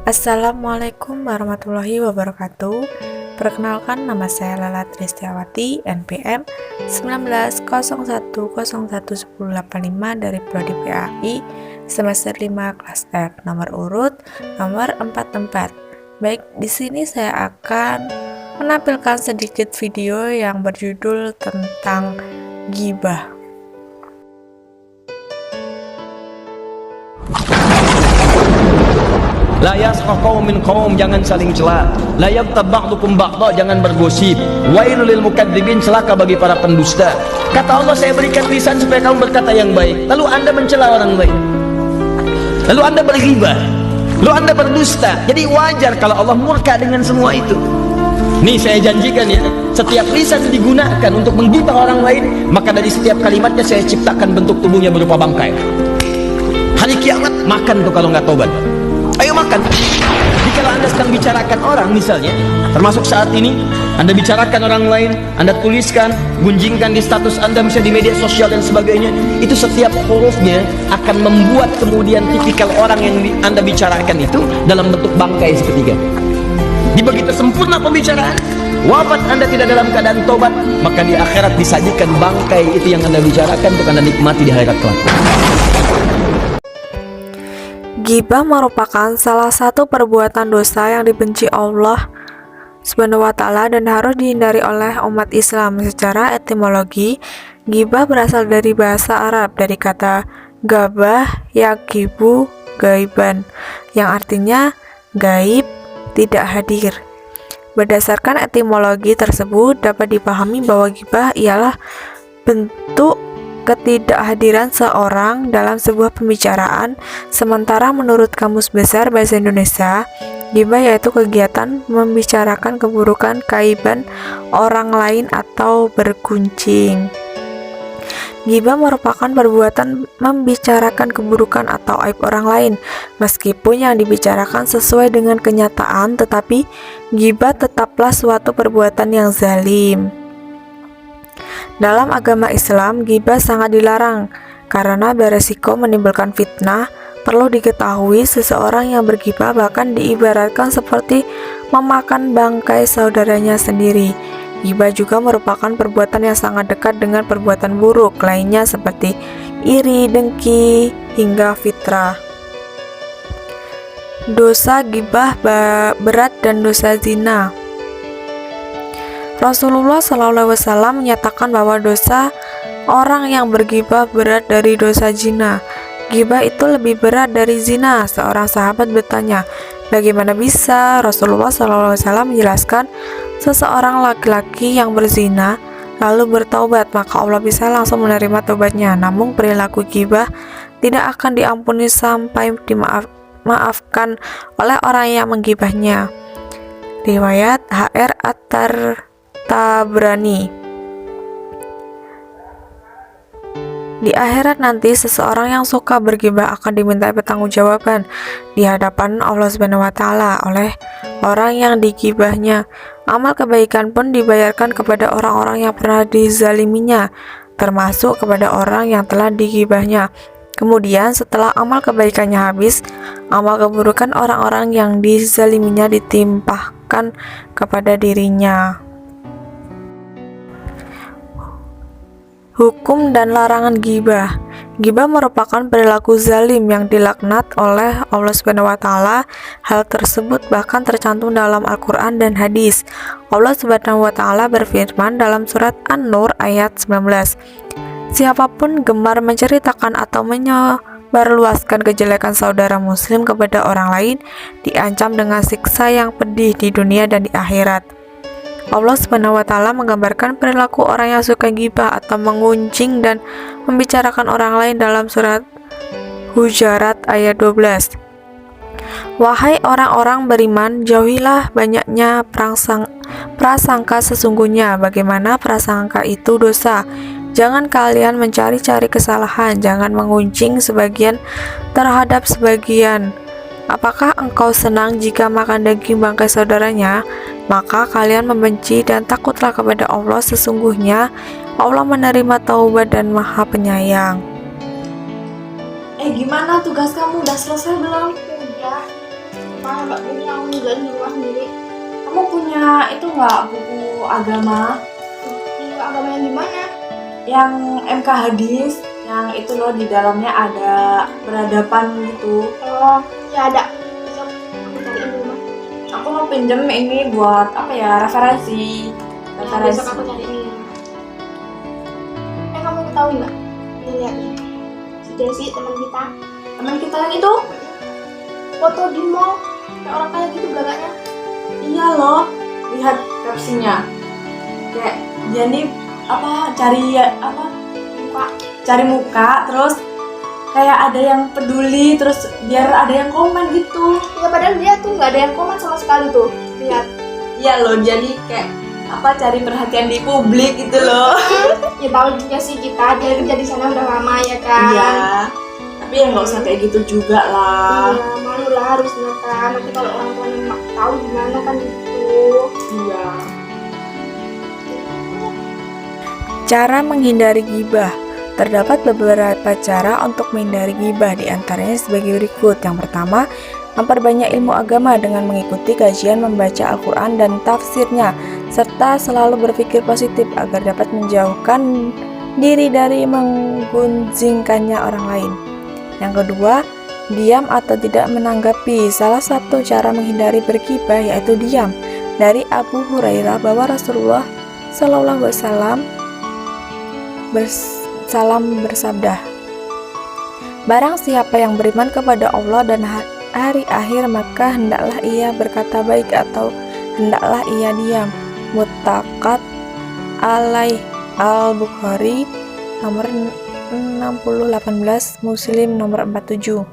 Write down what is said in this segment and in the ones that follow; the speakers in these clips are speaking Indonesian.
Assalamualaikum warahmatullahi wabarakatuh. Perkenalkan, nama saya Lala Tristiawati, NPM 1901011085 dari Prodi PAI, semester 5 kelas R, nomor urut nomor 44. Baik, di sini saya akan menampilkan sedikit video yang berjudul tentang ghibah. La yaskhar qaumin qaum, jangan saling cela. La yaghtab ba'dukum ba'dha, jangan bergosip. Wailul lil mukadzibin, celaka bagi para pendusta. Kata Allah, saya berikan lisan supaya kamu berkata yang baik, lalu Anda mencela orang lain, lalu Anda berghibah, lalu Anda berdusta. Jadi wajar kalau Allah murka dengan semua itu. Nih saya janjikan ya, setiap lisan digunakan untuk menggibah orang lain, maka dari setiap kalimatnya saya ciptakan bentuk tubuhnya berupa bangkai. Hari kiamat makan tuh kalau nggak tobat. Ayo makan. Jika Anda sedang bicarakan orang misalnya, termasuk saat ini Anda bicarakan orang lain, Anda tuliskan, gunjingkan di status Anda, misalnya di media sosial dan sebagainya, itu setiap hurufnya akan membuat kemudian tipikal orang yang Anda bicarakan itu dalam bentuk bangkai seketika. Di begitu sempurna pembicaraan, wafat Anda tidak dalam keadaan tobat, maka di akhirat disajikan bangkai itu yang Anda bicarakan untuk Anda nikmati di akhirat kelak. Ghibah merupakan salah satu perbuatan dosa yang dibenci Allah Subhanahu wa Ta'ala dan harus dihindari oleh umat Islam. Secara etimologi, ghibah berasal dari bahasa Arab, dari kata gabah yagibu gaiban, yang artinya gaib, tidak hadir. Berdasarkan etimologi tersebut, dapat dipahami bahwa ghibah ialah bentuk ketidakhadiran seorang dalam sebuah pembicaraan. Sementara menurut Kamus Besar Bahasa Indonesia, ghibah yaitu kegiatan membicarakan keburukan, keaiban orang lain atau bergunjing. Ghibah merupakan perbuatan membicarakan keburukan atau aib orang lain, meskipun yang dibicarakan sesuai dengan kenyataan, tetapi ghibah tetaplah suatu perbuatan yang zalim. Dalam agama Islam, ghibah sangat dilarang karena beresiko menimbulkan fitnah. Perlu diketahui, seseorang yang berghibah bahkan diibaratkan seperti memakan bangkai saudaranya sendiri. Ghibah juga merupakan perbuatan yang sangat dekat dengan perbuatan buruk lainnya seperti iri, dengki, hingga fitrah. Dosa ghibah berat dan dosa zina. Rasulullah SAW menyatakan bahwa dosa orang yang berghibah berat dari dosa zina. Ghibah itu lebih berat dari zina. Seorang sahabat bertanya, bagaimana bisa? Rasulullah SAW menjelaskan, seseorang laki-laki yang berzina lalu bertaubat, maka Allah bisa langsung menerima taubatnya. Namun perilaku ghibah tidak akan diampuni sampai dimaafkan oleh orang yang menggibahnya. Riwayat HR At-Tabrani. Di akhirat nanti, seseorang yang suka berghibah akan dimintai pertanggungjawaban di hadapan Allah Subhanahu wa Ta'ala oleh orang yang digibahnya. Amal kebaikan pun dibayarkan kepada orang-orang yang pernah dizaliminya, termasuk kepada orang yang telah digibahnya. Kemudian setelah amal kebaikannya habis, amal keburukan orang-orang yang dizaliminya ditimpahkan kepada dirinya. Hukum dan larangan ghibah. Ghibah merupakan perilaku zalim yang dilaknat oleh Allah Subhanahu wa Ta'ala. Hal tersebut bahkan tercantum dalam Al-Quran dan hadis. Allah Subhanahu wa Ta'ala berfirman dalam surat An-Nur ayat 19, siapapun gemar menceritakan atau menyebarluaskan kejelekan saudara muslim kepada orang lain, diancam dengan siksa yang pedih di dunia dan di akhirat. Allah Subhanahu wa Ta'ala menggambarkan perilaku orang yang suka ghibah atau mengunjing dan membicarakan orang lain dalam surat Hujarat ayat 12. Wahai orang-orang beriman, jauhilah banyaknya prasangka, sesungguhnya bagaimana prasangka itu dosa. Jangan kalian mencari-cari kesalahan, jangan mengunjing sebagian terhadap sebagian. Apakah engkau senang jika makan daging bangkai saudaranya? Maka kalian membenci dan takutlah kepada Allah, sesungguhnya Allah menerima taubat dan Maha Penyayang. Gimana tugas kamu? Udah selesai belum? Udah. mana mbak punya, aku ngerjain di rumah sendiri. Kamu punya itu nggak buku agama Di agama yang di mana? yang MK Hadis, yang itu loh di dalamnya ada peradaban gitu. Oh ya ada, besok aku cariin di rumah. Aku mau pinjem ini buat apa ya, referensi. Ya, besok aku cariin di rumah. Kamu tahu nggak? Ini lihat nih, si Jessie teman kita yang itu foto di mall kayak orang kaya gitu belakangnya. Iya loh, lihat captionnya. Kayak dia nih cari muka, terus kayak ada yang peduli, terus biar ada yang komen gitu. Ya padahal dia tuh nggak ada yang komen sama sekali tuh. Lihat. Iya loh, jadi kayak cari perhatian di publik gitu loh. Ya tahu juga sih kita, dia kerja di sana udah lama ya kan. Iya, tapi ya nggak usah kayak gitu juga lah. Iya, malu lah harusnya kan. Nanti kalau orang tuanya tahu gimana kan gitu. Iya. Cara menghindari gibah. Terdapat beberapa cara untuk menghindari gibah, di antaranya sebagai berikut. Yang pertama, memperbanyak ilmu agama dengan mengikuti kajian, membaca Al-Quran dan tafsirnya, serta selalu berpikir positif agar dapat menjauhkan diri dari menggunjingkannya orang lain. Yang kedua, diam atau tidak menanggapi. Salah satu cara menghindari bergibah yaitu diam. Dari Abu Hurairah bahwa Rasulullah Shallallahu Alaihi Wasallam bersabda, barang siapa yang beriman kepada Allah dan hari akhir, maka hendaklah ia berkata baik atau hendaklah ia diam. Muttafaq alaih, Al-Bukhari nomor 6018, Muslim nomor 47.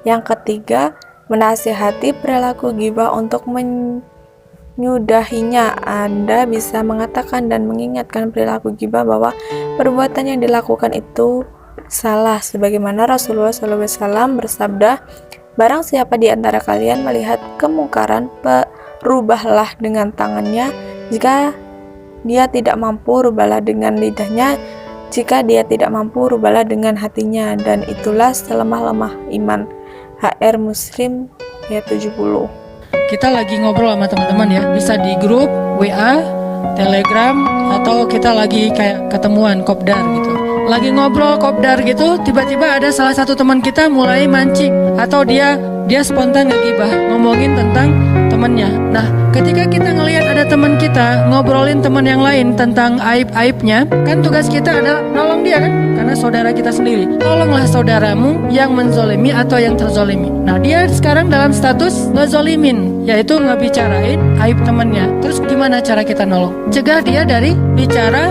Yang ketiga, menasihati perilaku ghibah untuk menyudahinya. Anda bisa mengatakan dan mengingatkan perilaku ghibah bahwa perbuatan yang dilakukan itu salah, sebagaimana Rasulullah SAW bersabda, barang siapa di antara kalian melihat kemungkaran, rubahlah dengan tangannya. Jika dia tidak mampu, rubahlah dengan lidahnya. Jika dia tidak mampu, rubahlah dengan hatinya. Dan itulah selemah-lemah iman. HR Muslim ayat 70. Kita lagi ngobrol sama teman-teman ya, bisa di grup WA, Telegram, atau kita lagi kayak ketemuan kopdar gitu. Lagi ngobrol kopdar gitu, tiba-tiba ada salah satu teman kita mulai mancing atau dia spontan ngegibah, ngomongin tentang temannya. Nah, ketika kita ngelihat ada teman kita ngobrolin teman yang lain tentang aib-aibnya, kan tugas kita adalah nolong dia kan, karena saudara kita sendiri. Tolonglah saudaramu yang menzolimi atau yang terzolimi. Nah, dia sekarang dalam status ngezolimin, yaitu ngebicarain aib temannya. Terus gimana cara kita nolong? Cegah dia dari bicara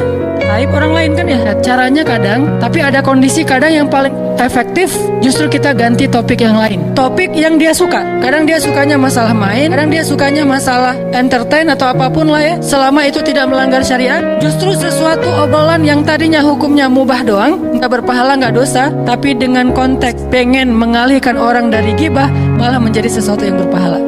aib orang lain kan ya. Caranya kadang, tapi ada kondisi kadang yang paling efektif justru kita ganti topik yang lain, topik yang dia suka. Kadang dia sukanya masalah main, kadang dia sukanya masalah entertain atau apapun lah ya, selama itu tidak melanggar syariat. Justru sesuatu obrolan yang tadinya hukumnya mubah doang, nggak berpahala, nggak dosa, tapi dengan konteks pengen mengalihkan orang dari gibah malah menjadi sesuatu yang berpahala.